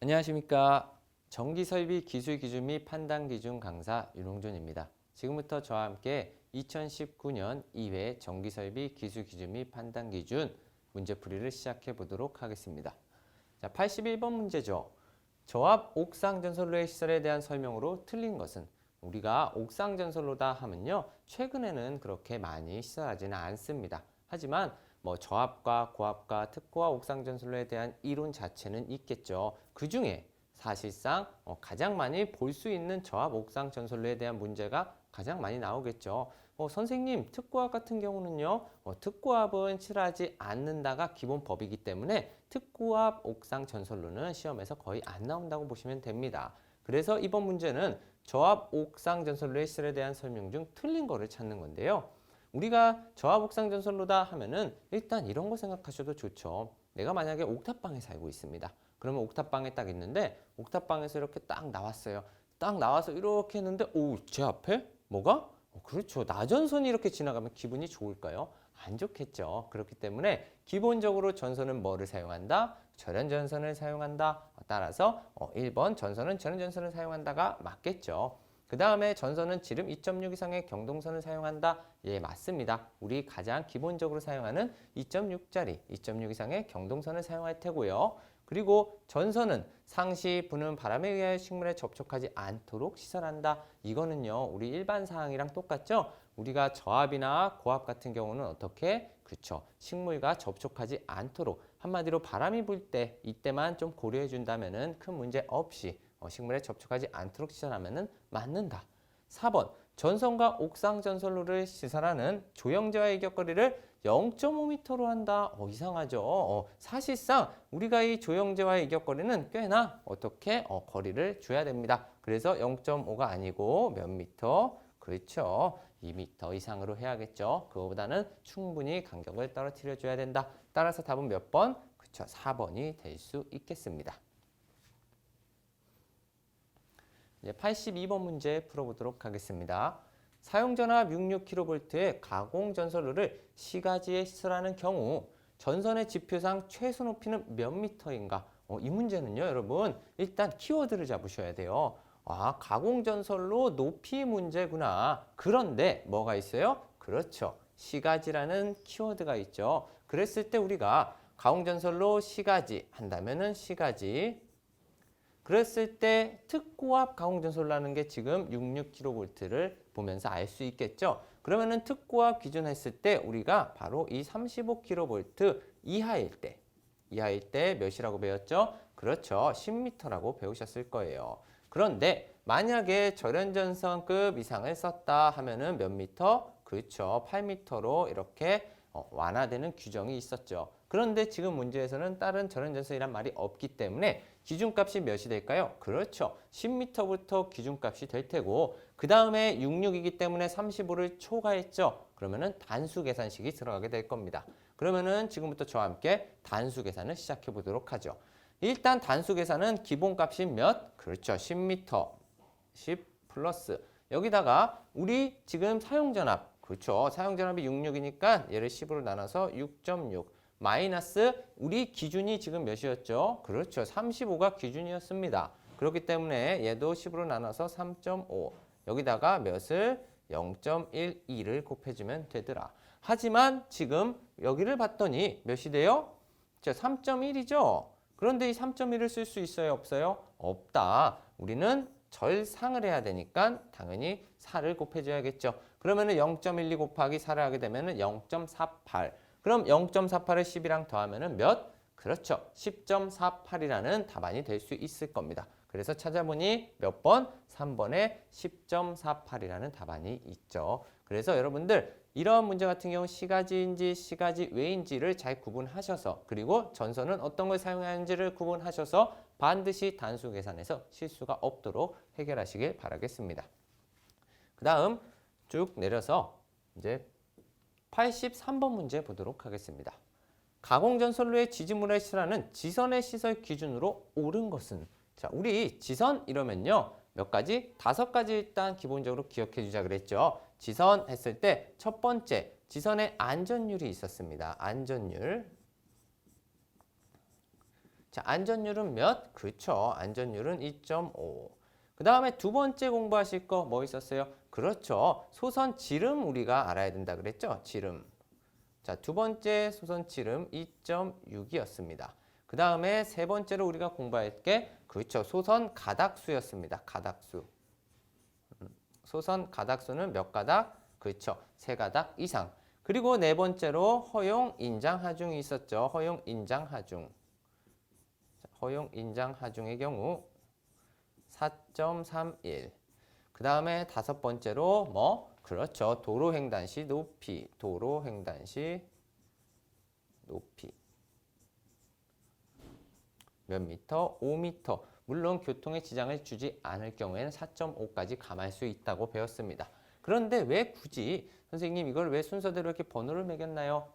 안녕하십니까. 전기설비 기술 기준 및 판단 기준 강사 윤홍준입니다. 지금부터 저와 함께 2019년 2회 전기설비 기술 기준 및 판단 기준 문제풀이를 시작해 보도록 하겠습니다. 자, 81번 문제죠. 저압 옥상전선로의 시설에 대한 설명으로 틀린 것은? 우리가 옥상전선로다 하면요, 최근에는 그렇게 많이 시설하지는 않습니다. 하지만 저압과 고압과 특고와 옥상전선로에 대한 이론 자체는 있겠죠. 그 중에 사실상 가장 많이 볼 수 있는 저압 옥상전선로에 대한 문제가 가장 많이 나오겠죠. 선생님, 특고압 같은 경우는요, 특고압은 칠하지 않는다가 기본 법이기 때문에 특고압 옥상전선로는 시험에서 거의 안 나온다고 보시면 됩니다. 그래서 이번 문제는 저압 옥상전선로의 시설에 대한 설명 중 틀린 거를 찾는 건데요. 우리가 저압 옥상전선로다 하면은 일단 이런 거 생각하셔도 좋죠. 내가 만약에 옥탑방에 살고 있습니다. 그러면 옥탑방에 딱 있는데 옥탑방에서 이렇게 딱 나왔어요. 딱 나와서 이렇게 했는데 제 앞에 뭐가? 그렇죠. 나전선이 이렇게 지나가면 기분이 좋을까요? 안 좋겠죠. 그렇기 때문에 기본적으로 전선은 뭐를 사용한다? 절연전선을 사용한다. 따라서 1번 전선은 절연전선을 사용한다가 맞겠죠. 그 다음에 전선은 지름 2.6 이상의 경동선을 사용한다. 예, 맞습니다. 우리 가장 기본적으로 사용하는 2.6짜리, 2.6 이상의 경동선을 사용할 테고요. 그리고 전선은 상시 부는 바람에 의하여 식물에 접촉하지 않도록 시설한다. 이거는요, 우리 일반 사항이랑 똑같죠? 우리가 저압이나 고압 같은 경우는 어떻게? 그렇죠. 식물과 접촉하지 않도록 한마디로 바람이 불 때 이때만 좀 고려해 준다면은 큰 문제 없이 식물에 접촉하지 않도록 시설하면 맞는다. 4번 전선과 옥상 전선로를 시설하는 조형제와의 이격거리를 0.5m로 한다. 이상하죠. 사실상 우리가 이 조형제와의 이격거리는 꽤나 어떻게 거리를 줘야 됩니다. 그래서 0.5가 아니고 몇 미터? 그렇죠. 2m 이상으로 해야겠죠. 그거보다는 충분히 간격을 떨어뜨려 줘야 된다. 따라서 답은 몇 번? 그렇죠. 4번이 될 수 있겠습니다. 이제 82번 문제 풀어보도록 하겠습니다. 사용전압 66kV의 가공전선로를 시가지에 시설하는 경우 전선의 지표상 최소 높이는 몇 미터인가? 이 문제는요, 여러분 일단 키워드를 잡으셔야 돼요. 가공전선로 높이 문제구나. 그런데 뭐가 있어요? 그렇죠. 시가지라는 키워드가 있죠. 그랬을 때 우리가 가공전선로 시가지 한다면은 시가지. 그랬을 때 특고압 가공전선로라는 게 지금 66kV를 보면서 알 수 있겠죠. 그러면은 특고압 기준 했을 때 우리가 바로 이 35kV 이하일 때 몇이라고 배웠죠? 그렇죠. 10m라고 배우셨을 거예요. 그런데 만약에 절연전선급 이상을 썼다 하면은 몇 미터? 그렇죠. 8m로 이렇게 완화되는 규정이 있었죠. 그런데 지금 문제에서는 다른 절연전선이란 말이 없기 때문에 기준값이 몇이 될까요? 그렇죠. 10m부터 기준값이 될 테고 그 다음에 66이기 때문에 35를 초과했죠. 그러면은 단수 계산식이 들어가게 될 겁니다. 그러면은 지금부터 저와 함께 단수 계산을 시작해 보도록 하죠. 일단 단수 계산은 기본값이 몇? 그렇죠. 10m. 10 플러스 여기다가 우리 지금 사용전압 그렇죠. 사용전압이 66이니까 얘를 10으로 나눠서 6.6 마이너스 우리 기준이 지금 몇이었죠? 그렇죠. 35가 기준이었습니다. 그렇기 때문에 얘도 10으로 나눠서 3.5 여기다가 몇을 0.12를 곱해주면 되더라. 하지만 지금 여기를 봤더니 몇이 돼요? 3.1이죠. 그런데 이 3.1을 쓸 수 있어요? 없어요? 없다. 우리는 절상을 해야 되니까 당연히 4를 곱해줘야겠죠. 그러면은 0.12 곱하기 4를 하게 되면은 0.48. 그럼 0.48을 10이랑 더하면은 몇? 그렇죠. 10.48이라는 답안이 될 수 있을 겁니다. 그래서 찾아보니 몇 번? 3번에 10.48이라는 답안이 있죠. 그래서 여러분들 이런 문제 같은 경우 시가지인지 시가지 외인지를 잘 구분하셔서 그리고 전선은 어떤 걸 사용하는지를 구분하셔서 반드시 단수 계산에서 실수가 없도록 해결하시길 바라겠습니다. 그 다음 쭉 내려서 이제 83번 문제 보도록 하겠습니다. 가공전선로의 지지물에 시설하는 지선의 시설 기준으로 옳은 것은? 자, 우리 지선 이러면요. 몇 가지? 5가지 일단 기본적으로 기억해 주자 그랬죠. 지선 했을 때 첫 번째, 지선의 안전율이 있었습니다. 안전율. 자, 안전율은 몇? 그렇죠. 안전율은 2.5. 그 다음에 두 번째 공부하실 거 뭐 있었어요? 그렇죠. 소선 지름 우리가 알아야 된다 그랬죠? 지름. 자, 두 번째 소선 지름 2.6이었습니다. 그 다음에 세 번째로 우리가 공부할 게 그렇죠. 소선 가닥수였습니다. 가닥수. 소선 가닥수는 몇 가닥? 그렇죠. 세 가닥 이상. 그리고 네 번째로 허용 인장 하중이 있었죠. 허용 인장 하중. 허용 인장 하중의 경우 4.31. 그 다음에 다섯 번째로 뭐? 그렇죠. 도로 횡단 시 높이. 도로 횡단 시 높이. 몇 미터? 5미터. 물론 교통에 지장을 주지 않을 경우에는 4.5까지 감할 수 있다고 배웠습니다. 그런데 왜 굳이 선생님 이걸 왜 순서대로 이렇게 번호를 매겼나요?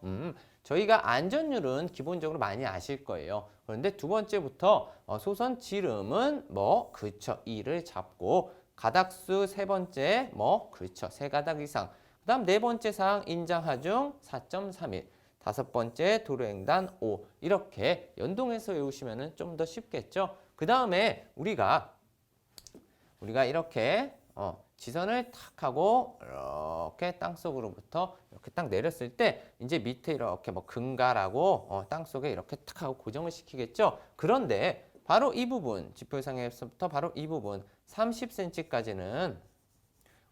저희가 안전율은 기본적으로 많이 아실 거예요. 그런데 두 번째부터 소선 지름은 뭐? 그렇죠. 2를 잡고 가닥수 세 번째 뭐? 그렇죠. 세 가닥 이상. 그 다음 네 번째 사항 인장하중 4.31. 다섯 번째 도로횡단 5. 이렇게 연동해서 외우시면 좀 더 쉽겠죠. 그 다음에 우리가 이렇게 지선을 탁 하고 이렇게 땅속으로부터 이렇게 딱 내렸을 때 이제 밑에 이렇게 뭐 근가라고 땅속에 이렇게 탁 하고 고정을 시키겠죠. 그런데 바로 이 부분 지표상에서부터 바로 이 부분 30cm까지는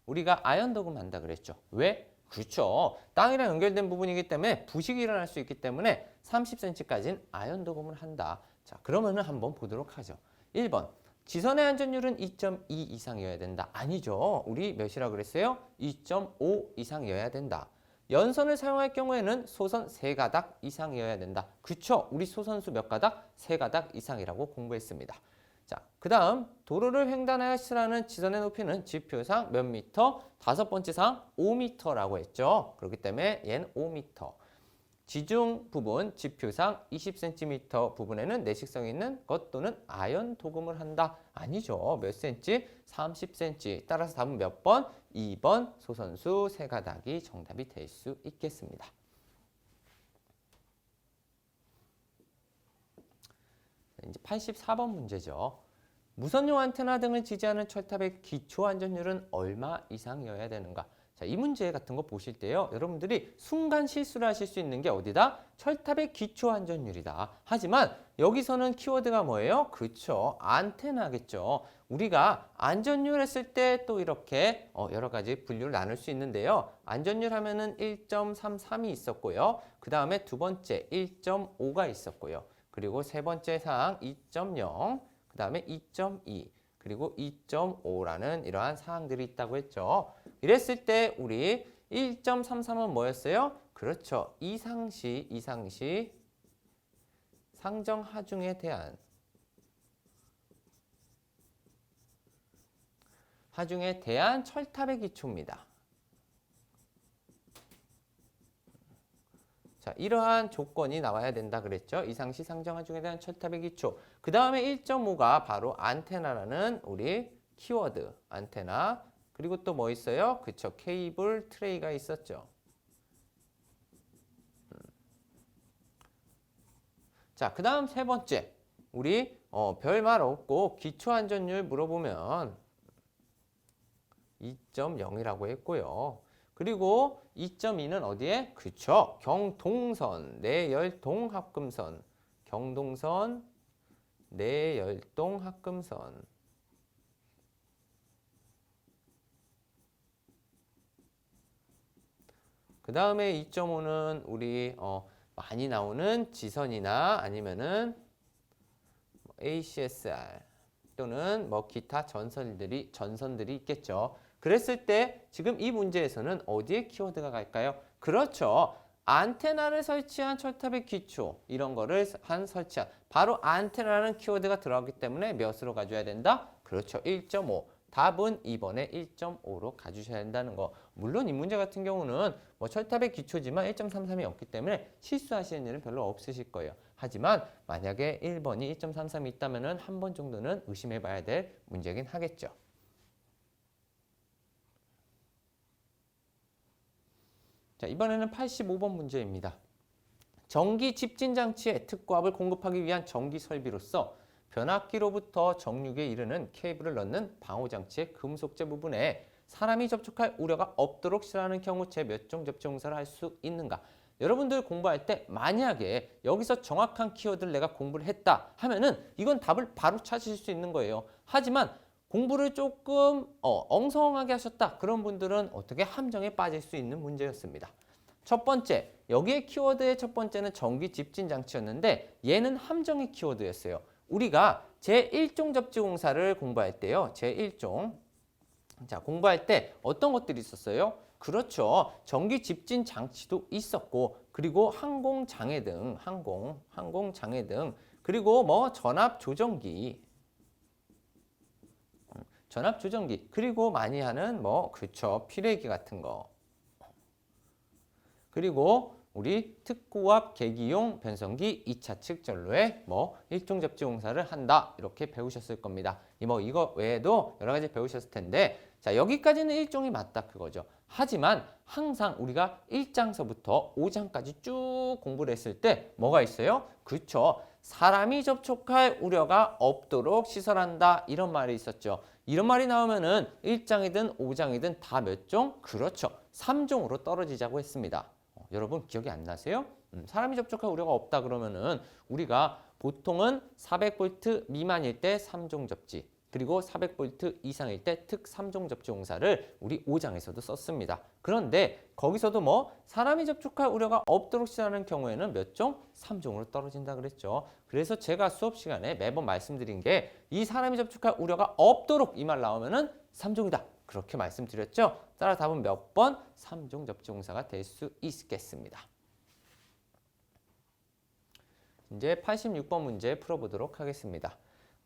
우리가 아연 도금한다 그랬죠. 왜? 그렇죠. 땅이랑 연결된 부분이기 때문에 부식이 일어날 수 있기 때문에 30cm까지는 아연 도금을 한다. 자, 그러면은 한번 보도록 하죠. 1번. 지선의 안전율은 2.2 이상이어야 된다. 아니죠. 우리 몇이라고 그랬어요? 2.5 이상이어야 된다. 연선을 사용할 경우에는 소선 3가닥 이상이어야 된다. 그렇죠. 우리 소선수 몇 가닥? 3가닥 이상이라고 공부했습니다. 자, 그 다음 도로를 횡단하여 시라는 지선의 높이는 지표상 몇 미터? 다섯 번째 상 5m라고 했죠. 그렇기 때문에 얘는 5m. 지중 부분 지표상 20cm 부분에는 내식성 있는 것 또는 아연 도금을 한다. 아니죠. 몇 cm? 30cm. 따라서 답은 몇 번? 2번 소선수 세 가닥이 정답이 될 수 있겠습니다. 이제 84번 문제죠. 무선용 안테나 등을 지지하는 철탑의 기초 안전율은 얼마 이상이어야 되는가? 자, 이 문제 같은 거 보실 때요. 여러분들이 순간 실수를 하실 수 있는 게 어디다? 철탑의 기초 안전율이다. 하지만 여기서는 키워드가 뭐예요? 그렇죠. 안테나겠죠. 우리가 안전율 했을 때 또 이렇게 여러 가지 분류를 나눌 수 있는데요. 안전율 하면은 1.33이 있었고요. 그 다음에 두 번째 1.5가 있었고요. 그리고 세 번째 사항 2.0, 그 다음에 2.2, 그리고 2.5라는 이러한 사항들이 있다고 했죠. 이랬을 때 우리 1.33은 뭐였어요? 그렇죠. 이상시 상정 하중에 대한 철탑의 기초입니다. 자, 이러한 조건이 나와야 된다 그랬죠. 이상시 상정 하중에 대한 철탑의 기초. 그 다음에 1.5가 바로 안테나라는 우리 키워드. 안테나. 그리고 또 뭐 있어요? 그쵸. 케이블 트레이가 있었죠. 자, 그 다음 세 번째. 우리 별말 없고 기초 안전율 물어보면 2.0이라고 했고요. 그리고 2.2는 어디에? 그쵸. 경동선, 내열동 합금선. 경동선, 내열동 합금선. 그 다음에 2.5는 우리 많이 나오는 지선이나 아니면은 ACSR 또는 뭐 기타 전선들이 있겠죠. 그랬을 때 지금 이 문제에서는 어디에 키워드가 갈까요? 그렇죠. 안테나를 설치한 철탑의 기초 이런 거를 설치한 바로 안테나라는 키워드가 들어가기 때문에 몇으로 가져야 된다? 그렇죠. 1.5. 답은 2번에 1.5로 가주셔야 된다는 거. 물론 이 문제 같은 경우는 뭐 철탑의 기초지만 1.33이 없기 때문에 실수하시는 일은 별로 없으실 거예요. 하지만 만약에 1번이 1.33이 있다면 한 번 정도는 의심해 봐야 될 문제긴 하겠죠. 자, 이번에는 85번 문제입니다. 전기 집진 장치에 특고압을 공급하기 위한 전기 설비로서 변압기로부터 정육에 이르는 케이블을 넣는 방호 장치의 금속재 부분에 사람이 접촉할 우려가 없도록 실하는 경우 제 몇 종 접지 공사를 할 수 있는가? 여러분들 공부할 때 만약에 여기서 정확한 키워드를 내가 공부를 했다 하면은 이건 답을 바로 찾으실 수 있는 거예요. 하지만 공부를 조금 엉성하게 하셨다. 그런 분들은 어떻게 함정에 빠질 수 있는 문제였습니다. 첫 번째, 여기에 키워드의 첫 번째는 전기 집진 장치였는데 얘는 함정의 키워드였어요. 우리가 제1종 접지 공사를 공부할 때요. 제1종. 자, 공부할 때 어떤 것들이 있었어요? 그렇죠. 전기 집진 장치도 있었고 그리고 항공 장애 등 항공 장애 등 그리고 뭐 전압 조정기 그리고 많이 하는 뭐 그렇죠. 피레기 같은 거. 그리고 우리 특고압 계기용 변성기 2차 측 전로에 뭐 일종 접지 공사를 한다. 이렇게 배우셨을 겁니다. 이거 외에도 여러 가지 배우셨을 텐데 자, 여기까지는 1종이 맞다 그거죠. 하지만 항상 우리가 1장서부터 5장까지 쭉 공부를 했을 때 뭐가 있어요? 그렇죠. 사람이 접촉할 우려가 없도록 시설한다. 이런 말이 있었죠. 이런 말이 나오면은 1장이든 5장이든 다 몇 종? 그렇죠. 3종으로 떨어지자고 했습니다. 여러분 기억이 안 나세요? 사람이 접촉할 우려가 없다 그러면은 우리가 보통은 400V 미만일 때 3종 접지 그리고 400V 이상일 때 특 3종 접지 공사를 우리 5장에서도 썼습니다. 그런데 거기서도 뭐 사람이 접촉할 우려가 없도록 시하는 경우에는 몇 종? 3종으로 떨어진다 그랬죠. 그래서 제가 수업 시간에 매번 말씀드린 게 이 사람이 접촉할 우려가 없도록 이 말 나오면은 3종이다. 그렇게 말씀드렸죠. 따라 답은 몇 번? 3종 접지 공사가 될 수 있겠습니다. 이제 86번 문제 풀어보도록 하겠습니다.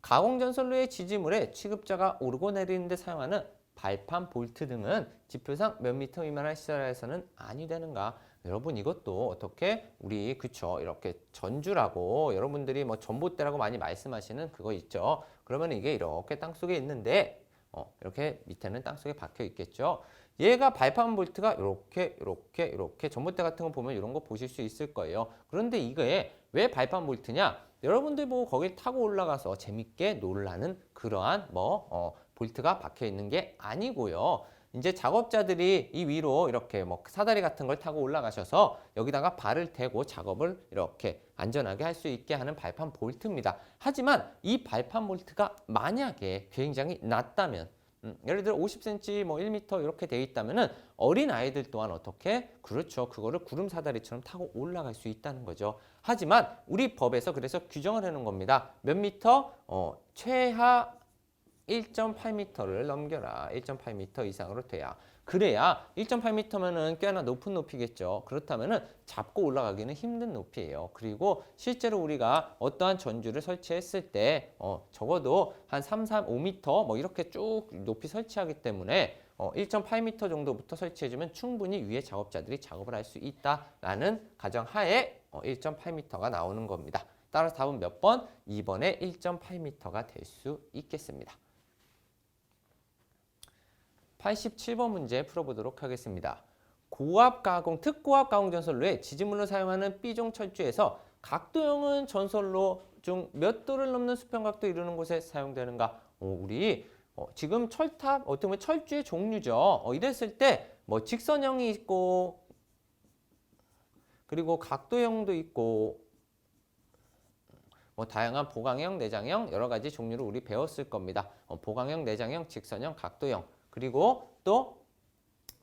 가공전선로의 지지물에 취급자가 오르고 내리는 데 사용하는 발판, 볼트 등은 지표상 몇 미터 미만의 시설에서는 아니 되는가? 여러분 이것도 어떻게 우리 그쵸 이렇게 전주라고 여러분들이 뭐 전봇대라고 많이 말씀하시는 그거 있죠. 그러면 이게 이렇게 땅속에 있는데 이렇게 밑에는 땅속에 박혀 있겠죠. 얘가 발판 볼트가 이렇게 전봇대 같은 거 보면 이런 거 보실 수 있을 거예요. 그런데 이게 왜 발판 볼트냐? 여러분들 보고 거길 타고 올라가서 재밌게 놀라는 그러한 볼트가 박혀 있는 게 아니고요. 이제 작업자들이 이 위로 이렇게 뭐 사다리 같은 걸 타고 올라가셔서 여기다가 발을 대고 작업을 이렇게 안전하게 할 수 있게 하는 발판 볼트입니다. 하지만 이 발판 볼트가 만약에 굉장히 낮다면 예를 들어 50cm, 뭐 1m 이렇게 돼 있다면은 어린 아이들 또한 어떻게? 그렇죠. 그거를 구름 사다리처럼 타고 올라갈 수 있다는 거죠. 하지만 우리 법에서 그래서 규정을 해놓은 겁니다. 몇 미터? 최하 1.8m를 넘겨라. 1.8m 이상으로 돼야. 그래야 1.8m면은 꽤나 높은 높이겠죠. 그렇다면은 잡고 올라가기는 힘든 높이예요. 그리고 실제로 우리가 어떠한 전주를 설치했을 때 적어도 한 3, 5m 뭐 이렇게 쭉 높이 설치하기 때문에 1.8m 정도부터 설치해주면 충분히 위에 작업자들이 작업을 할 수 있다라는 가정하에 1.8m가 나오는 겁니다. 따라서 답은 몇 번? 2번에 1.8m가 될 수 있겠습니다. 87번 문제 풀어보도록 하겠습니다. 고압 가공, 특고압 가공 전선로에 지지물로 사용하는 B종 철주에서 각도형은 전선로 중 몇 도를 넘는 수평각도 이루는 곳에 사용되는가? 우리 지금 철탑, 어떻게 보면 철주의 종류죠. 이랬을 때 뭐 직선형이 있고 그리고 각도형도 있고 뭐 다양한 보강형, 내장형 여러 가지 종류를 우리 배웠을 겁니다. 보강형, 내장형, 직선형, 각도형 그리고 또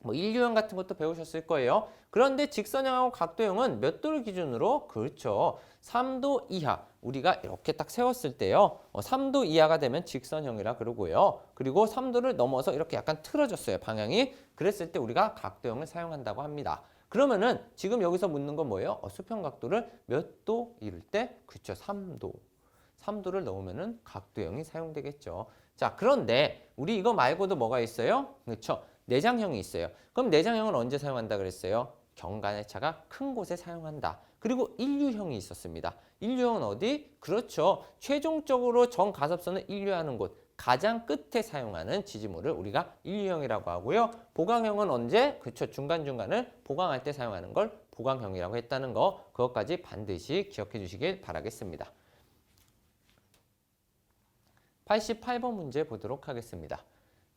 뭐 인류형 같은 것도 배우셨을 거예요. 그런데 직선형하고 각도형은 몇 도를 기준으로? 그렇죠. 3도 이하. 우리가 이렇게 딱 세웠을 때요. 3도 이하가 되면 직선형이라 그러고요. 그리고 3도를 넘어서 이렇게 약간 틀어졌어요. 방향이. 그랬을 때 우리가 각도형을 사용한다고 합니다. 그러면은 지금 여기서 묻는 건 뭐예요? 수평 각도를 몇 도 이룰 때? 그렇죠. 3도. 3도를 넣으면은 각도형이 사용되겠죠. 자, 그런데 우리 이거 말고도 뭐가 있어요? 그렇죠. 내장형이 있어요. 그럼 내장형은 언제 사용한다 그랬어요? 경관의 차가 큰 곳에 사용한다. 그리고 인류형이 있었습니다. 인류형은 어디? 그렇죠. 최종적으로 정가섭선을 인류하는 곳, 가장 끝에 사용하는 지지물을 우리가 인류형이라고 하고요. 보강형은 언제? 그렇죠. 중간중간을 보강할 때 사용하는 걸 보강형이라고 했다는 거 그것까지 반드시 기억해 주시길 바라겠습니다. 88번 문제 보도록 하겠습니다.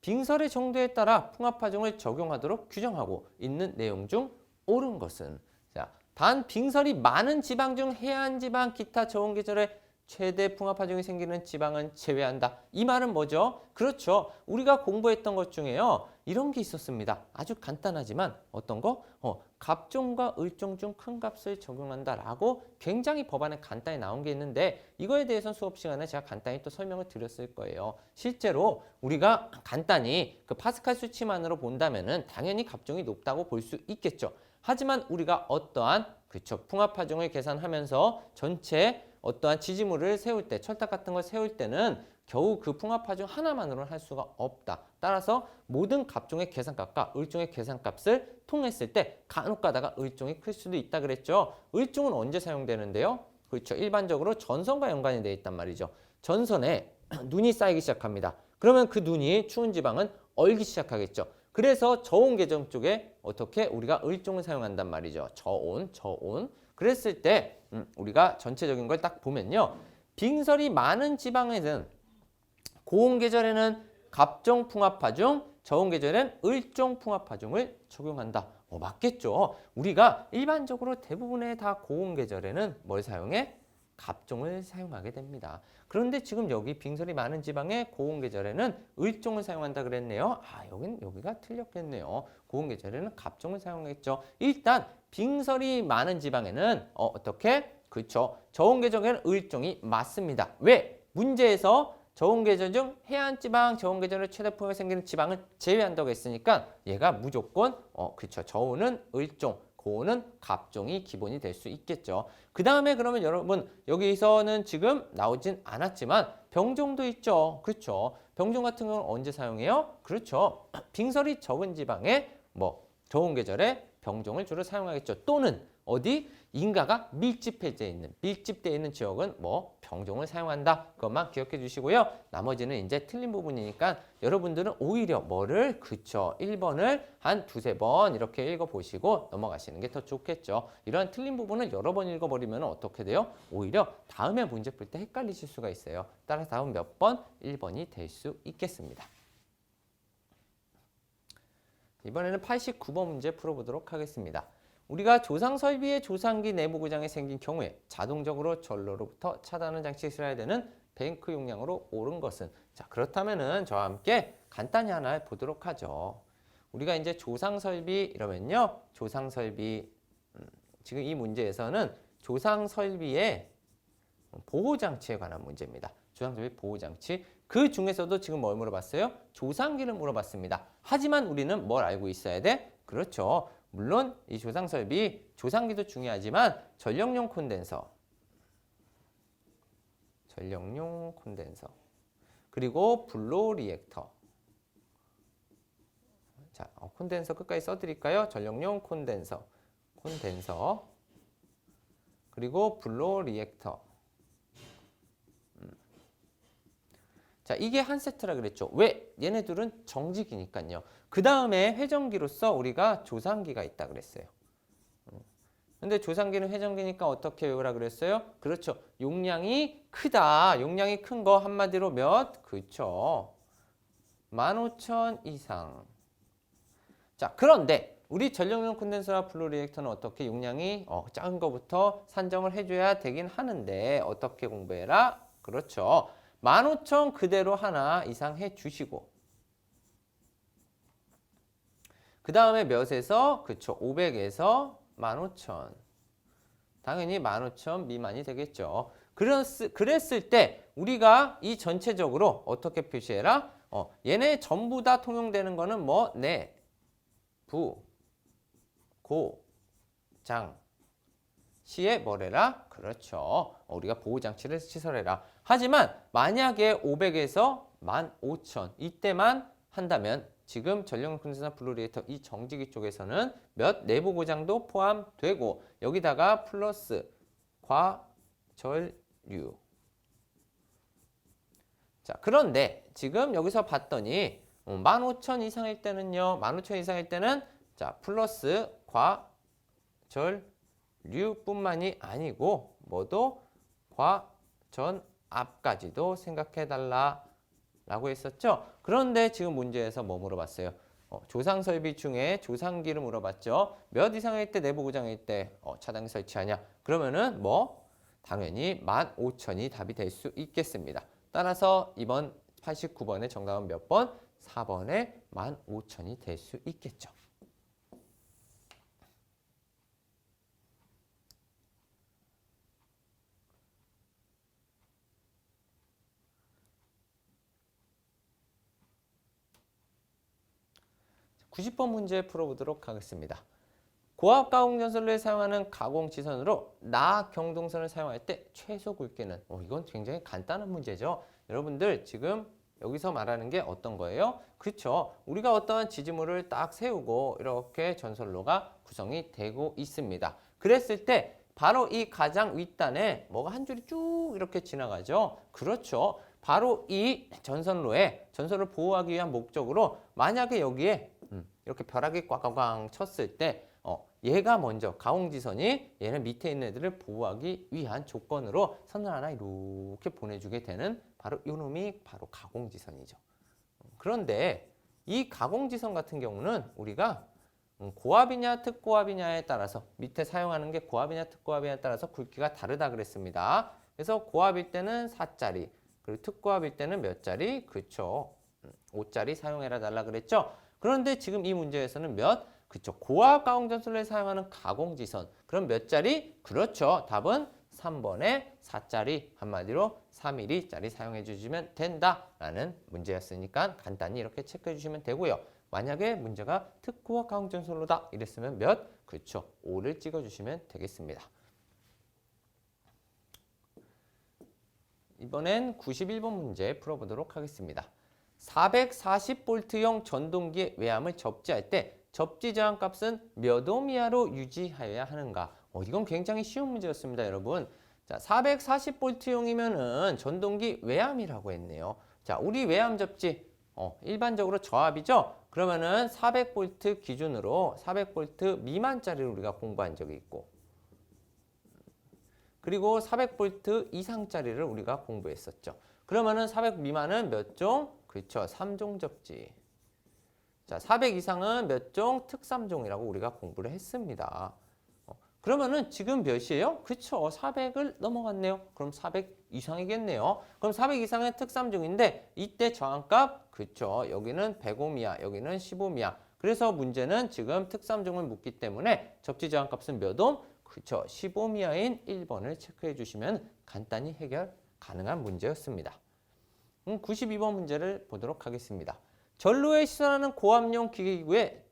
빙설의 정도에 따라 풍합파종을 적용하도록 규정하고 있는 내용 중 옳은 것은? 자, 단 빙설이 많은 지방 중 해안 지방 기타 저온 계절에 최대 풍합파종이 생기는 지방은 제외한다. 이 말은 뭐죠? 그렇죠. 우리가 공부했던 것 중에요. 이런 게 있었습니다. 아주 간단하지만 어떤 거? 갑종과 을종 중 큰 값을 적용한다라고 굉장히 법안에 간단히 나온 게 있는데 이거에 대해서는 수업 시간에 제가 간단히 또 설명을 드렸을 거예요. 실제로 우리가 간단히 그 파스칼 수치만으로 본다면은 당연히 갑종이 높다고 볼 수 있겠죠. 하지만 우리가 어떠한 그쵸 풍합파종을 계산하면서 전체 어떠한 지지물을 세울 때, 철탑 같은 걸 세울 때는 겨우 그 풍합파종 하나만으로는 할 수가 없다. 따라서 모든 갑종의 계산값과 을종의 계산값을 통했을 때 간혹 가다가 을종이 클 수도 있다 그랬죠. 을종은 언제 사용되는데요? 그렇죠. 일반적으로 전선과 연관이 되어 있단 말이죠. 전선에 눈이 쌓이기 시작합니다. 그러면 그 눈이 추운 지방은 얼기 시작하겠죠. 그래서 저온 계절 쪽에 어떻게 우리가 을종을 사용한단 말이죠. 저온. 그랬을 때 우리가 전체적인 걸 딱 보면요. 빙설이 많은 지방에는 고온 계절에는 갑종 풍합파종, 저온 계절에는 을종 풍합파종을 적용한다. 맞겠죠. 우리가 일반적으로 대부분의 다 고온 계절에는 뭘 사용해? 갑종을 사용하게 됩니다. 그런데 지금 여기 빙설이 많은 지방에 고온 계절에는 을종을 사용한다 그랬네요. 여기가 틀렸겠네요. 고온 계절에는 갑종을 사용했죠. 일단 빙설이 많은 지방에는 어떻게? 그렇죠. 저온 계절에는 을종이 맞습니다. 왜? 문제에서 저온 계절 중 해안 지방, 저온 계절에 최대 풍합이 생기는 지방을 제외한다고 했으니까 얘가 무조건 그렇죠. 저온은 을종, 고온은 갑종이 기본이 될 수 있겠죠. 그 다음에 그러면 여러분 여기서는 지금 나오진 않았지만 병종도 있죠. 그렇죠. 병종 같은 경우는 언제 사용해요? 그렇죠. 빙설이 적은 지방에 저온 계절에 병종을 주로 사용하겠죠. 또는 어디? 인가가 밀집되어 있는 지역은 병종을 사용한다. 그것만 기억해 주시고요. 나머지는 이제 틀린 부분이니까 여러분들은 오히려 뭐를? 그쵸. 1번을 한 두세 번 이렇게 읽어보시고 넘어가시는 게 더 좋겠죠. 이런 틀린 부분을 여러 번 읽어버리면 어떻게 돼요? 오히려 다음에 문제 풀 때 헷갈리실 수가 있어요. 따라서 다음 몇 번? 1번이 될 수 있겠습니다. 이번에는 89번 문제 풀어보도록 하겠습니다. 우리가 조상 설비의 조상기 내부 고장이 생긴 경우에 자동적으로 전로로부터 차단하는 장치를 써야 되는 뱅크 용량으로 옳은 것은? 자, 그렇다면은 저와 함께 간단히 하나 보도록 하죠. 우리가 이제 조상 설비 이러면요. 조상 설비 지금 이 문제에서는 조상 설비의 보호 장치에 관한 문제입니다. 조상 설비 보호 장치. 그 중에서도 지금 뭘 물어봤어요? 조상기를 물어봤습니다. 하지만 우리는 뭘 알고 있어야 돼? 그렇죠. 물론 이 조상 설비, 조상기도 중요하지만 전력용 콘덴서, 그리고 블로우 리액터. 자, 콘덴서 끝까지 써드릴까요? 전력용 콘덴서, 그리고 블로우 리액터. 자, 이게 한 세트라 그랬죠. 왜? 얘네들은 정직이니까요. 그 다음에 회전기로서 우리가 조상기가 있다 그랬어요. 근데 조상기는 회전기니까 어떻게 외우라 그랬어요? 그렇죠. 용량이 크다. 용량이 큰 거 한마디로 몇? 그렇죠. 15,000 이상. 자, 그런데 우리 전력용 콘덴서와 블루 리액터는 어떻게 용량이 작은 거부터 산정을 해줘야 되긴 하는데 어떻게 공부해라? 그렇죠. 15,000 그대로 하나 이상 해주시고 그 다음에 몇에서? 그쵸. 500에서 15,000. 당연히 15,000 미만이 되겠죠. 그랬을 때 우리가 이 전체적으로 어떻게 표시해라? 얘네 전부 다 통용되는 거는 부, 고, 장. 시에 뭐래라? 그렇죠. 우리가 보호장치를 시설해라. 하지만 만약에 500에서 15,000 이때만 한다면 지금 전력용 콘덴서나 블루 리액터 이 정지기 쪽에서는 몇 내부 고장도 포함되고 여기다가 플러스 과전류. 자, 그런데 지금 여기서 봤더니 15,000 이상일 때는요. 15,000 이상일 때는 자, 플러스 과전류. 류뿐만이 아니고 뭐도 과, 전, 앞까지도 생각해달라 라고 했었죠. 그런데 지금 문제에서 뭐 물어봤어요? 조상 설비 중에 조상기를 물어봤죠. 몇 이상일 때 내부고장일 때 차단기 설치하냐? 그러면은 뭐 당연히 15,000이 답이 될 수 있겠습니다. 따라서 이번 89번의 정답은 몇 번? 4번에 15,000이 될 수 있겠죠. (90번) 문제 풀어보도록 하겠습니다. 고압 가공 전선을 사용하는 가공지선으로 나 경동선을 사용할 때 최소 굵기는 이건 굉장히 간단한 문제죠. 여러분들 지금 여기서 말하는 게 어떤 거예요? 그렇죠. 우리가 어떠한 지지물을 딱 세우고 이렇게 전선로가 구성이 되고 있습니다. 그랬을 때 바로 이 가장 윗단에 뭐가 한 줄이 쭉 이렇게 지나가죠. 그렇죠. 바로 이 전선로를 보호하기 위한 목적으로 만약에 여기에 이렇게 벼락이 꽝꽝꽝 쳤을 때 얘가 먼저 가공지선이 얘는 밑에 있는 애들을 보호하기 위한 조건으로 선을 하나 이렇게 보내주게 되는 바로 이놈이 바로 가공지선이죠. 그런데 이 가공지선 같은 경우는 우리가 고압이냐 특고압이냐에 따라서 밑에 사용하는 게 고압이냐 특고압이냐에 따라서 굵기가 다르다 그랬습니다. 그래서 고압일 때는 4짜리 그리고 특고압일 때는 몇 짜리? 그렇죠. 5짜리 사용해라 달라 그랬죠. 그런데 지금 이 문제에서는 그렇죠. 고압 가공전선을 사용하는 가공지선. 그럼 몇 짜리? 그렇죠. 답은 3번에 4짜리, 한마디로 3mm짜리 사용해 주시면 된다라는 문제였으니까 간단히 이렇게 체크해 주시면 되고요. 만약에 문제가 특고압 가공전선로다 이랬으면 몇? 그렇죠. 5를 찍어 주시면 되겠습니다. 이번엔 91번 문제 풀어보도록 하겠습니다. 440V형 전동기의 외암을 접지할 때 접지 저항 값은 몇 옴 이하로 유지하여야 하는가? 이건 굉장히 쉬운 문제였습니다, 여러분. 자, 440V형이면은 전동기 외암이라고 했네요. 자, 우리 외암 접지 일반적으로 저압이죠? 그러면은 400V 기준으로 400V 미만짜리를 우리가 공부한 적이 있고 그리고 400V 이상짜리를 우리가 공부했었죠. 그러면은 400 미만은 몇 종? 그렇죠. 3종 접지. 자, 400 이상은 몇 종? 특3종이라고 우리가 공부를 했습니다. 그러면은 지금 몇이에요? 그렇죠. 400을 넘어갔네요. 그럼 400 이상이겠네요. 그럼 400 이상의 특3종인데 이때 저항값 그렇죠. 여기는 100옴 이하, 여기는 10옴 이하. 그래서 문제는 지금 특3종을 묻기 때문에 접지 저항값은 몇 옴? 그렇죠. 15옴 이하인 1번을 체크해 주시면 간단히 해결 가능한 문제였습니다. 92번 문제를 보도록 하겠습니다. 전로에 시선하는 고압용 기계기구에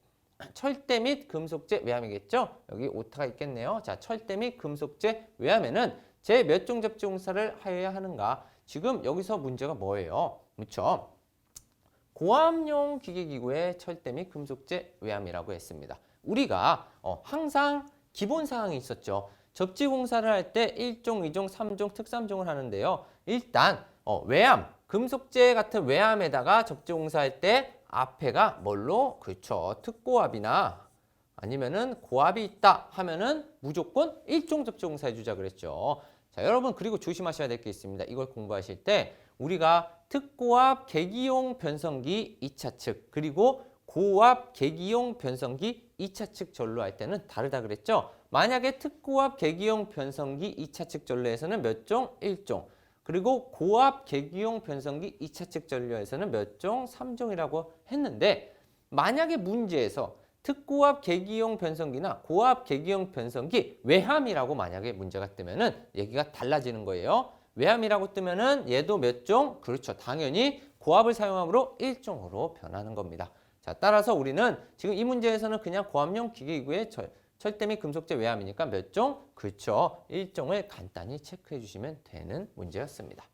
철대 및 금속재 외암이겠죠? 여기 오타가 있겠네요. 자, 철대 및 금속재 외암에는 제 몇 종 접지 공사를 하여야 하는가? 지금 여기서 문제가 뭐예요? 그렇죠? 고압용 기계기구에 철대 및 금속재 외암이라고 했습니다. 우리가 항상 기본 사항이 있었죠. 접지 공사를 할 때 1종, 2종, 3종, 특3종을 하는데요. 일단 외암, 금속재 같은 외암에다가 접지 공사할 때 앞에가 뭘로? 그렇죠. 특고압이나 아니면은 고압이 있다 하면은 무조건 1종 접지 공사해 주자 그랬죠. 자, 여러분 그리고 조심하셔야 될 게 있습니다. 이걸 공부하실 때 우리가 특고압 계기용 변성기 2차 측 그리고 고압 계기용 변성기 2차 측 전로할 때는 다르다 그랬죠. 만약에 특고압 계기용 변성기 2차 측 전로에서는 몇 종? 1종. 그리고 고압 계기용 변성기 2차 측 전로에서는 몇 종? 3종이라고 했는데 만약에 문제에서 특고압 계기용 변성기나 고압 계기용 변성기 외함이라고 만약에 문제가 뜨면은 얘기가 달라지는 거예요. 외함이라고 뜨면은 얘도 몇 종? 그렇죠. 당연히 고압을 사용함으로 1종으로 변하는 겁니다. 자, 따라서 우리는 지금 이 문제에서는 그냥 고압용 기계기구의 철대 및 금속재 외암이니까 몇 종? 그렇죠. 1종을 간단히 체크해 주시면 되는 문제였습니다.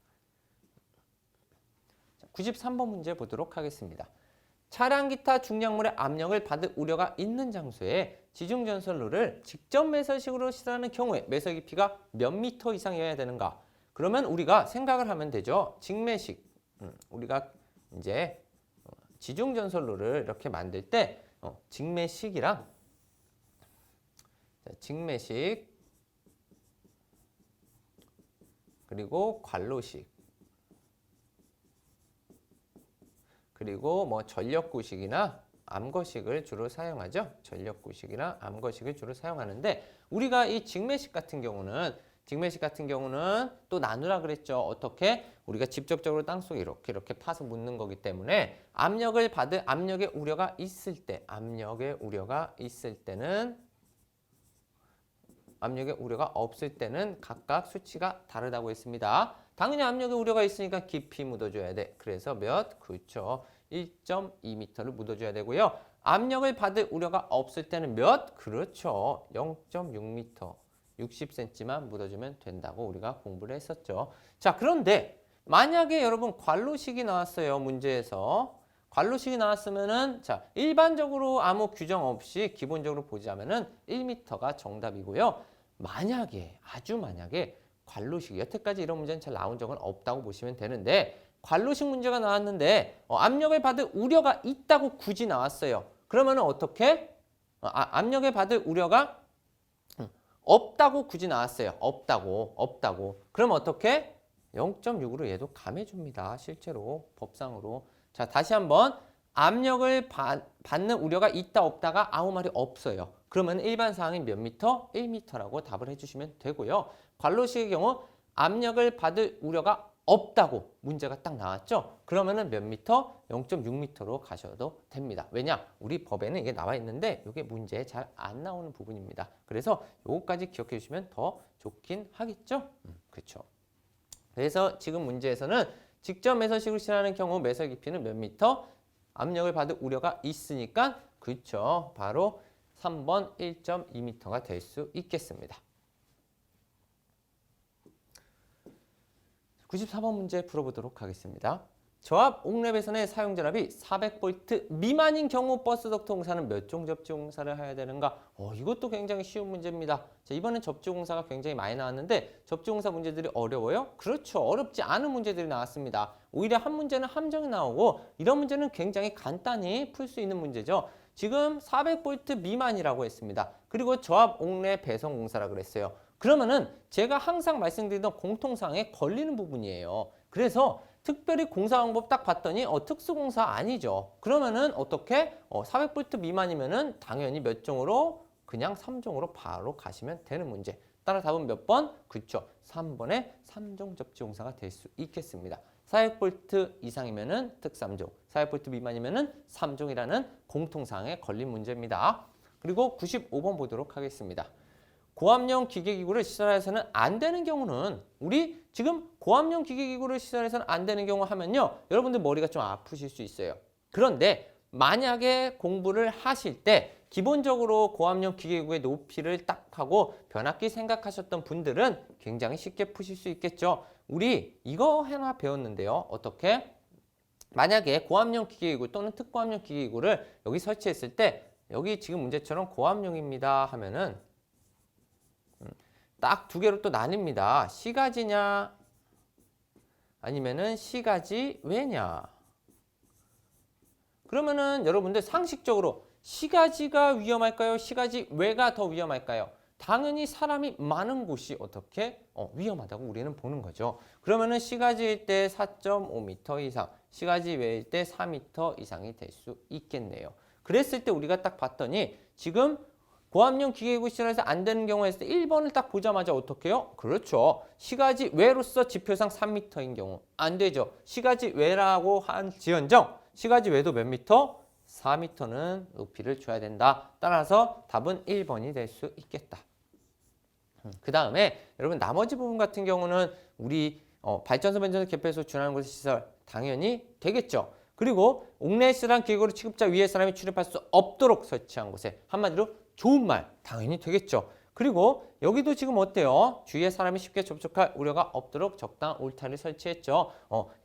자, 93번 문제 보도록 하겠습니다. 차량 기타 중량물의 압력을 받을 우려가 있는 장소에 지중전선로를 직접 매설식으로 시설하는 경우에 매설 깊이가 몇 미터 이상이어야 되는가? 그러면 우리가 생각을 하면 되죠. 직매식. 우리가 이제 지중전선로를 이렇게 만들 때 직매식이랑 직매식 그리고 관로식, 그리고 뭐 전력구식이나 암거식을 주로 사용하죠. 전력구식이나 암거식을 주로 사용하는데 우리가 이 직매식 같은 경우는 또 나누라 그랬죠. 어떻게? 우리가 직접적으로 땅속에 이렇게 파서 묻는 거기 때문에 압력의 우려가 있을 때는 압력의 우려가 없을 때는 각각 수치가 다르다고 했습니다. 당연히 압력의 우려가 있으니까 깊이 묻어줘야 돼. 그래서 몇? 그렇죠. 1.2m를 묻어줘야 되고요. 압력을 받을 우려가 없을 때는 몇? 그렇죠. 0.6m, 60cm만 묻어주면 된다고 우리가 공부를 했었죠. 자, 그런데 만약에 여러분 관로식이 나왔어요. 문제에서. 관로식이 나왔으면은 자, 일반적으로 아무 규정 없이 기본적으로 보자면은 1m가 정답이고요. 아주 만약에 관로식이 여태까지 이런 문제는 잘 나온 적은 없다고 보시면 되는데 관로식 문제가 나왔는데 압력을 받을 우려가 있다고 굳이 나왔어요. 그러면은 어떻게? 압력을 받을 우려가 없다고 굳이 나왔어요. 없다고. 그럼 어떻게? 0.6으로 얘도 감해줍니다. 실제로 법상으로. 자, 다시 한번 압력을 받는 우려가 있다 없다가 아무 말이 없어요. 그러면 일반 사항이 몇 미터? 1m라고 답을 해주시면 되고요. 관로식의 경우 압력을 받을 우려가 없다고 문제가 딱 나왔죠. 그러면은 몇 미터? 0.6m로 가셔도 됩니다. 왜냐? 우리 법에는 이게 나와 있는데 이게 문제에 잘 안 나오는 부분입니다. 그래서 요거까지 기억해 주시면 더 좋긴 하겠죠? 그렇죠. 그래서 지금 문제에서는 직접 매설식으로 실현하는 경우 매설 깊이는 몇 미터? 압력을 받을 우려가 있으니까 그렇죠. 바로 3번 1.2m가 될 수 있겠습니다. 94번 문제 풀어보도록 하겠습니다. 저압 옥랩에서의 사용 전압이 400V 미만인 경우 버스 덕트 공사는 몇 종 접지 공사를 해야 되는가? 이것도 굉장히 쉬운 문제입니다. 자, 이번엔 접지 공사가 굉장히 많이 나왔는데 접지 공사 문제들이 어려워요? 그렇죠. 어렵지 않은 문제들이 나왔습니다. 오히려 한 문제는 함정이 나오고 이런 문제는 굉장히 간단히 풀 수 있는 문제죠. 지금 400V 미만이라고 했습니다. 그리고 저압 옥랩 배선 공사라고 그랬어요. 그러면은 제가 항상 말씀드리던 공통사항에 걸리는 부분이에요. 그래서 특별히 공사 방법 딱 봤더니 특수공사 아니죠. 그러면은 어떻게? 400V 미만이면은 당연히 몇 종으로? 그냥 3종으로 바로 가시면 되는 문제. 따라 답은 몇 번? 그쵸. 3번에 3종 접지 공사가 될 수 있겠습니다. 400V 이상이면은 특 3종, 400V 미만이면은 3종이라는 공통사항에 걸린 문제입니다. 그리고 95번 보도록 하겠습니다. 고압용 기계기구를 시설해서는 안 되는 경우는 우리 지금 고압용 기계기구를 시설해서는 안 되는 경우 하면요. 여러분들 머리가 좀 아프실 수 있어요. 그런데 만약에 공부를 하실 때 기본적으로 고압용 기계기구의 높이를 딱 하고 변압기 생각하셨던 분들은 굉장히 쉽게 푸실 수 있겠죠. 우리 이거 하나 배웠는데요. 어떻게? 만약에 고압용 기계기구 또는 특고압용 기계기구를 여기 설치했을 때 여기 지금 문제처럼 고압용입니다 하면은 딱 두 개로 또 나뉩니다. 시가지냐 아니면은 시가지 외냐. 그러면은 여러분들 상식적으로 시가지가 위험할까요? 시가지 외가 더 위험할까요? 당연히 사람이 많은 곳이 어떻게? 위험하다고 우리는 보는 거죠. 그러면은 시가지일 때 4.5m 이상, 시가지 외일 때 4m 이상이 될 수 있겠네요. 그랬을 때 우리가 딱 봤더니 지금 고압용 기계기구 시설에서 안 되는 경우에 있을 때 1번을 딱 보자마자 어떻게 해요? 그렇죠. 시가지 외로서 지표상 3m인 경우 안 되죠. 시가지 외라고 한 지연정 시가지 외도 몇 미터? 4m는 높이를 줘야 된다. 따라서 답은 1번이 될 수 있겠다. 그 다음에 여러분 나머지 부분 같은 경우는 우리 발전소, 변전소, 개폐소, 준하는 곳의 시설 당연히 되겠죠. 그리고 옥내시란 기계구를 취급자 위에 사람이 출입할 수 없도록 설치한 곳에 한마디로 좋은 말 당연히 되겠죠. 그리고 여기도 지금 어때요? 주위에 사람이 쉽게 접촉할 우려가 없도록 적당한 울타리를 설치했죠.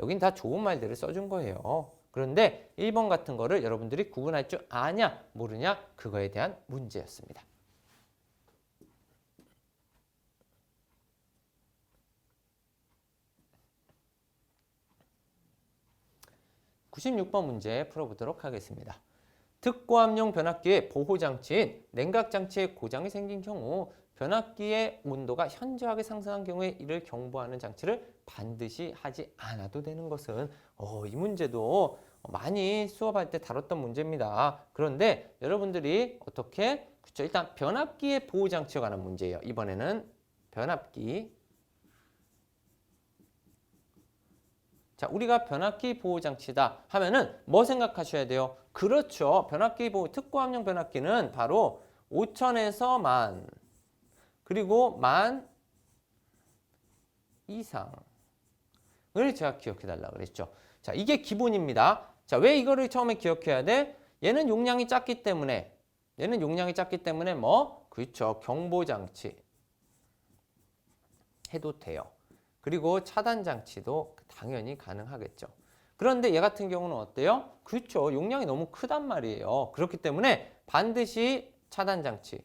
여긴 다 좋은 말들을 써준 거예요. 그런데 1번 같은 거를 여러분들이 구분할 줄 아냐 모르냐 그거에 대한 문제였습니다. (96번) 문제 풀어보도록 하겠습니다. 특고압용 변압기의 보호장치인 냉각장치에 고장이 생긴 경우 변압기의 온도가 현저하게 상승한 경우에 이를 경보하는 장치를 반드시 하지 않아도 되는 것은 이 문제도 많이 수업할 때 다뤘던 문제입니다. 그런데 여러분들이 어떻게 그렇죠? 일단 변압기의 보호 장치에 관한 문제예요. 이번에는 변압기. 자, 우리가 변압기 보호 장치다 하면은 뭐 생각하셔야 돼요? 그렇죠. 변압기 보호 특고압력 변압기는 바로 5,000에서 10,000 그리고 10,000 이상을 제가 기억해 달라고 그랬죠. 자, 이게 기본입니다. 자, 왜 이거를 처음에 기억해야 돼? 얘는 용량이 작기 때문에 뭐? 그렇죠. 경보 장치 해도 돼요. 그리고 차단 장치도 당연히 가능하겠죠. 그런데 얘 같은 경우는 어때요? 그렇죠. 용량이 너무 크단 말이에요. 그렇기 때문에 반드시 차단 장치.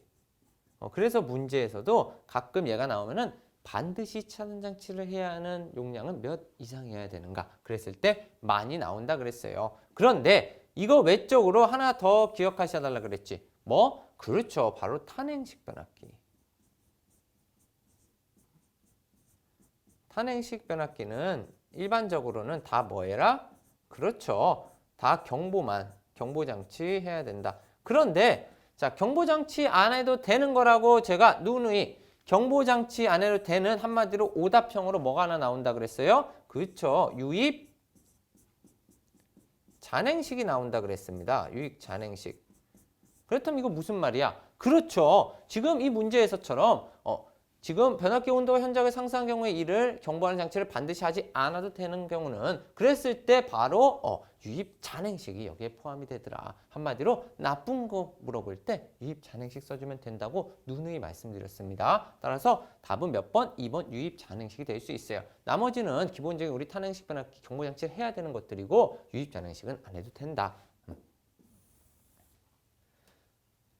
그래서 문제에서도 가끔 얘가 나오면은 반드시 차단 장치를 해야 하는 용량은 몇 이상이어야 되는가? 그랬을 때 많이 나온다 그랬어요. 그런데 이거 외적으로 하나 더 기억하셔야 달라 그랬지. 뭐? 그렇죠. 바로 탄행식 변압기. 탄행식 변압기는 일반적으로는 다 뭐해라? 그렇죠. 다 경보장치 해야 된다. 그런데 자, 경보장치 안 해도 되는 거라고 제가 누누이 경보장치 안 해도 되는 한마디로 오답형으로 뭐가 하나 나온다 그랬어요? 그렇죠. 유입 잔행식이 나온다 그랬습니다. 유입 잔행식. 그렇다면 이거 무슨 말이야? 그렇죠. 지금 이 문제에서처럼 지금 변압기 온도가 현저하게 상승한 경우에 이를 경보하는 장치를 반드시 하지 않아도 되는 경우는 그랬을 때 바로 유입 잔행식이 여기에 포함이 되더라. 한마디로 나쁜 거 물어볼 때 유입 잔행식 써주면 된다고 누누이 말씀드렸습니다. 따라서 답은 몇 번? 2번 유입 잔행식이 될 수 있어요. 나머지는 기본적인 우리 탄행식 변압기 경보 장치를 해야 되는 것들이고 유입 잔행식은 안 해도 된다.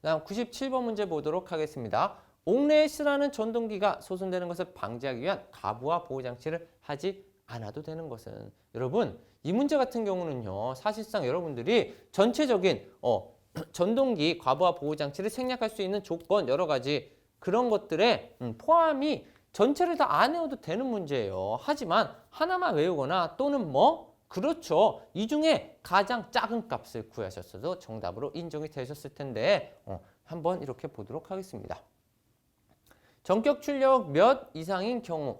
다음 97번 문제 보도록 하겠습니다. 옥내에 실하는 전동기가 소손되는 것을 방지하기 위한 가부와 보호 장치를 하지 않아도 되는 것은 여러분 이 문제 같은 경우는요 사실상 여러분들이 전체적인 전동기 가부와 보호 장치를 생략할 수 있는 조건 여러 가지 그런 것들에 포함이 전체를 다 안 외워도 되는 문제예요. 하지만 하나만 외우거나 또는 뭐 그렇죠. 이 중에 가장 작은 값을 구하셨어도 정답으로 인정이 되셨을 텐데 한번 이렇게 보도록 하겠습니다. 전격 출력 몇 이상인 경우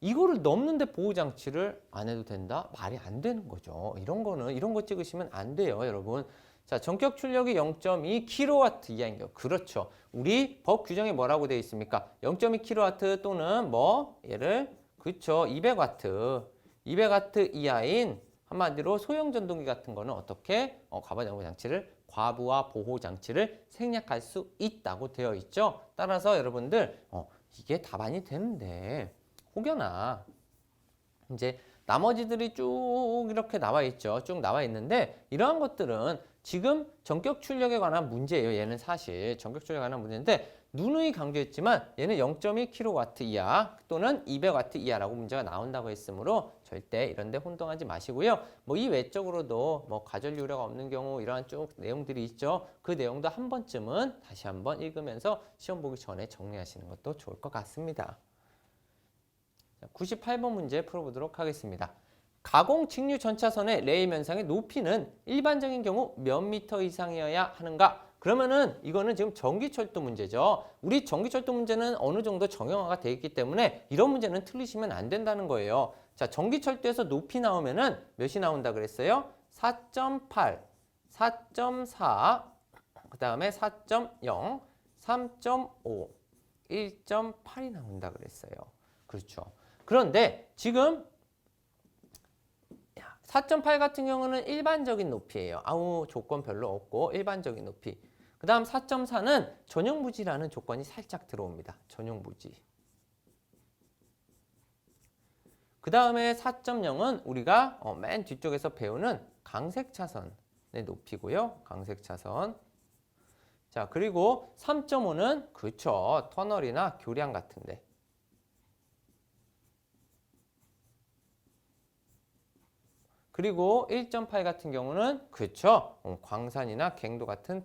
이거를 넘는데 보호장치를 안 해도 된다? 말이 안 되는 거죠. 이런 거 찍으시면 안 돼요, 여러분. 자, 전격 출력이 0.2kW 이하인 경우. 그렇죠. 우리 법 규정에 뭐라고 되어 있습니까? 0.2kW 또는 뭐 얘를 그렇죠. 200W 이하인 한마디로 소형 전동기 같은 거는 어떻게 가부 경보 장치를 과부와 보호 장치를 생략할 수 있다고 되어 있죠. 따라서 여러분들 이게 답안이 되는데 혹여나 이제 나머지들이 쭉 이렇게 나와 있죠. 쭉 나와 있는데 이러한 것들은 지금 전격 출력에 관한 문제예요. 얘는 사실 전격 출력에 관한 문제인데 누누이 강조했지만 얘는 0.2kW 이하 또는 200W 이하라고 문제가 나온다고 했으므로 절대 이런 데 혼동하지 마시고요. 뭐 이 외적으로도 뭐 가전류 우려가 없는 경우 이러한 쭉 내용들이 있죠. 그 내용도 한 번쯤은 다시 한번 읽으면서 시험 보기 전에 정리하시는 것도 좋을 것 같습니다. 98번 문제 풀어보도록 하겠습니다. 가공 직류 전차선의 레일 면상의 높이는 일반적인 경우 몇 미터 이상이어야 하는가? 그러면은 이거는 지금 전기철도 문제죠. 우리 전기철도 문제는 어느 정도 정형화가 되어 있기 때문에 이런 문제는 틀리시면 안 된다는 거예요. 자, 전기철도에서 높이 나오면은 몇이 나온다 그랬어요? 4.8, 4.4, 그 다음에 4.0, 3.5, 1.8이 나온다 그랬어요. 그렇죠. 그런데 지금 4.8 같은 경우는 일반적인 높이예요. 아무 조건 별로 없고 일반적인 높이. 그 다음 4.4는 전용부지라는 조건이 살짝 들어옵니다. 전용부지. 그 다음에 4.0은 우리가 맨 뒤쪽에서 배우는 강색차선의 높이고요. 강색차선. 자, 그리고 3.5는 그렇죠. 터널이나 교량 같은데. 그리고 1.8 같은 경우는 그렇죠. 광산이나 갱도 같은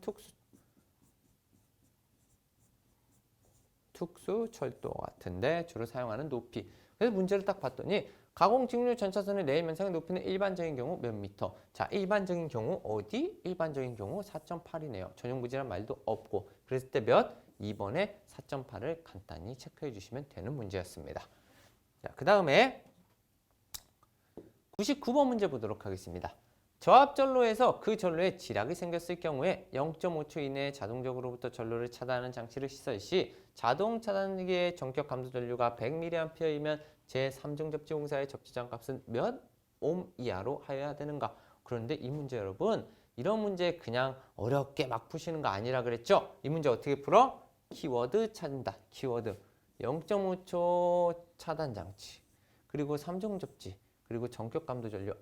특수 철도 같은데 주로 사용하는 높이. 그래서 문제를 딱 봤더니 가공 직류 전차선의 내일 면상의 높이는 일반적인 경우 몇 미터? 자, 일반적인 경우 어디? 일반적인 경우 4.8이네요. 전용부지란 말도 없고. 그랬을 때 몇? 2번에 4.8을 간단히 체크해 주시면 되는 문제였습니다. 자, 그 다음에 99번 문제 보도록 하겠습니다. 저압전로에서 그 전로에 지락이 생겼을 경우에 0.5초 이내에 자동적으로부터 전로를 차단하는 장치를 시설 시 자동 차단기의 전격 감도 전류가 100mA이면 제3중 접지 공사의 접지장 값은 몇 옴 이하로 하여야 되는가? 그런데 이 문제 여러분, 이런 문제 그냥 어렵게 막 푸시는 거 아니라 그랬죠? 이 문제 어떻게 풀어? 키워드 찾는다. 키워드. 0.5초 차단 장치. 그리고 3중 접지. 그리고 전격 감도 전류.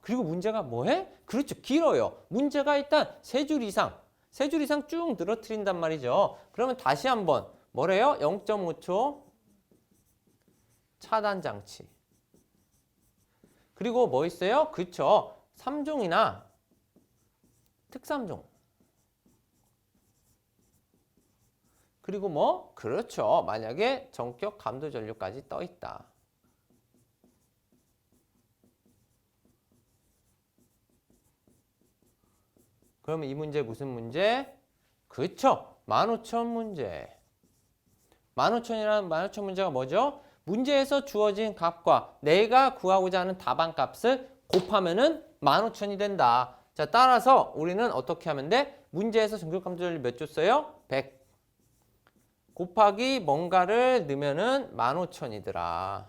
그리고 문제가 뭐해? 그렇죠. 길어요. 문제가 일단 3줄 이상 쭉 늘어뜨린단 말이죠. 그러면 다시 한번 뭐래요? 0.5초 차단 장치. 그리고 뭐 있어요? 그쵸. 3중이나 특3중. 그리고 뭐? 그렇죠. 만약에 전격 감도 전류까지 떠 있다. 그러면 이 문제 무슨 문제? 그쵸. 15,000 문제. 15,000 문제가 뭐죠? 문제에서 주어진 값과 내가 구하고자 하는 답안 값을 곱하면은 15,000이 된다. 자, 따라서 우리는 어떻게 하면 돼? 문제에서 전격 감도 전류 몇 줬어요? 100. 곱하기 뭔가를 넣으면은 15,000이더라.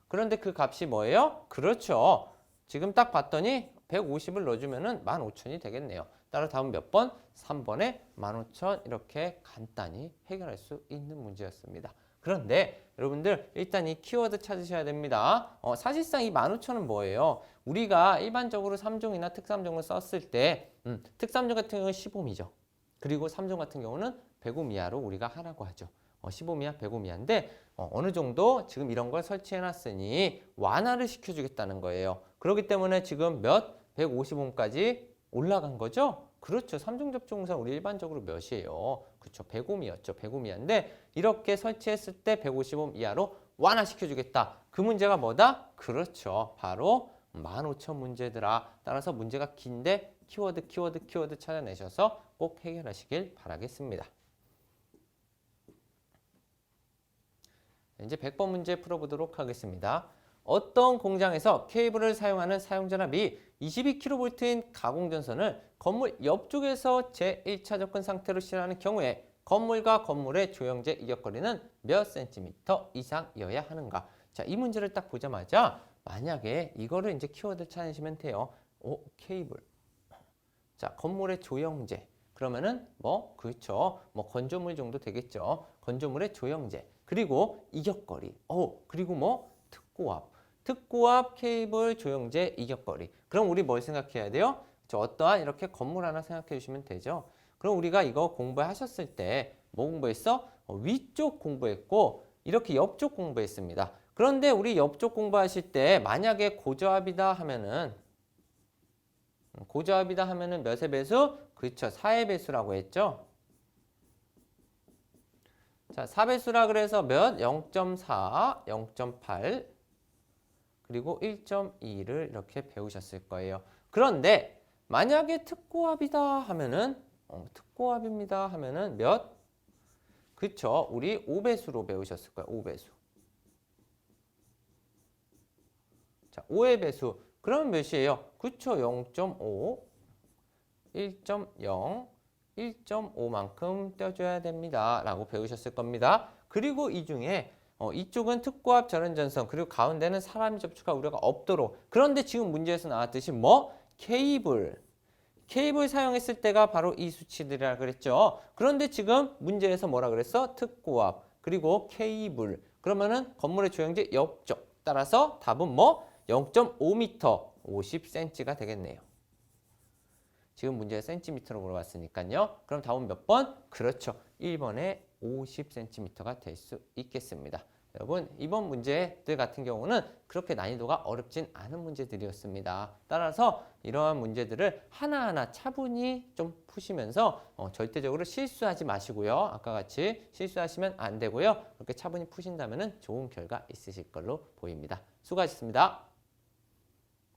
그런데 그 값이 뭐예요? 그렇죠. 지금 딱 봤더니 150을 넣어주면은 15,000이 되겠네요. 따라 다음 몇 번? 3번에 15,000 이렇게 간단히 해결할 수 있는 문제였습니다. 그런데 여러분들 일단 이 키워드 찾으셔야 됩니다. 사실상 이 15,000은 뭐예요? 우리가 일반적으로 3중이나 특3중을 썼을 때 특3중 같은 경우는 15미죠. 그리고 3중 같은 경우는 105 이하로 우리가 하라고 하죠. 15 이하, 105 이하인데 어느 정도 지금 이런 걸 설치해놨으니 완화를 시켜주겠다는 거예요. 그렇기 때문에 지금 몇? 150옴까지 올라간 거죠? 그렇죠. 3중 접종사 우리 일반적으로 몇이에요? 그렇죠. 105이었죠. 105 이하인데 이렇게 설치했을 때 150옴 이하로 완화시켜주겠다. 그 문제가 뭐다? 그렇죠. 바로 15,000 문제더라. 따라서 문제가 긴데 키워드 찾아내셔서 꼭 해결하시길 바라겠습니다. 이제 100번 문제 풀어보도록 하겠습니다. 어떤 공장에서 케이블을 사용하는 사용전압이 22kV인 가공전선을 건물 옆쪽에서 제1차 접근 상태로 실행하는 경우에 건물과 건물의 조형제 이격거리는 몇 센티미터 이상이어야 하는가? 자, 이 문제를 딱 보자마자 만약에 이거를 이제 키워드 찾으시면 돼요. 케이블. 자, 건물의 조형제. 그러면은 그렇죠. 건조물 정도 되겠죠. 건조물의 조형제. 그리고 이격거리. 그리고 특고압 케이블 조형제 이격거리. 그럼 우리 뭘 생각해야 돼요? 어떠한 이렇게 건물 하나 생각해 주시면 되죠. 그럼 우리가 이거 공부하셨을 때 뭐 공부했어? 위쪽 공부했고 이렇게 옆쪽 공부했습니다. 그런데 우리 옆쪽 공부하실 때 만약에 고저압이다 하면은 몇의 배수? 그렇죠. 4의 배수라고 했죠. 자, 4배수라 그래서 몇? 0.4, 0.8, 그리고 1.2를 이렇게 배우셨을 거예요. 그런데 만약에 특고압이다 하면은 특고압입니다 하면은 몇? 그쵸. 우리 5배수로 배우셨을 거예요. 5배수. 자, 5의 배수. 그러면 몇이에요? 그쵸. 0.5, 1.0, 1.5만큼 떼어줘야 됩니다. 라고 배우셨을 겁니다. 그리고 이 중에 이쪽은 특고압 절연전선 그리고 가운데는 사람이 접촉할 우려가 없도록. 그런데 지금 문제에서 나왔듯이 케이블 사용했을 때가 바로 이 수치들이라 그랬죠. 그런데 지금 문제에서 뭐라 그랬어? 특고압 그리고 케이블. 그러면은 건물의 조형제 옆쪽. 따라서 답은 0.5m 50cm가 되겠네요. 지금 문제 센티미터로 물어봤으니까요. 그럼 답은 몇 번? 그렇죠. 1번에 50cm가 될 수 있겠습니다. 여러분, 이번 문제들 같은 경우는 그렇게 난이도가 어렵진 않은 문제들이었습니다. 따라서 이러한 문제들을 하나하나 차분히 좀 푸시면서 절대적으로 실수하지 마시고요. 아까 같이 실수하시면 안 되고요. 그렇게 차분히 푸신다면 좋은 결과 있으실 걸로 보입니다. 수고하셨습니다.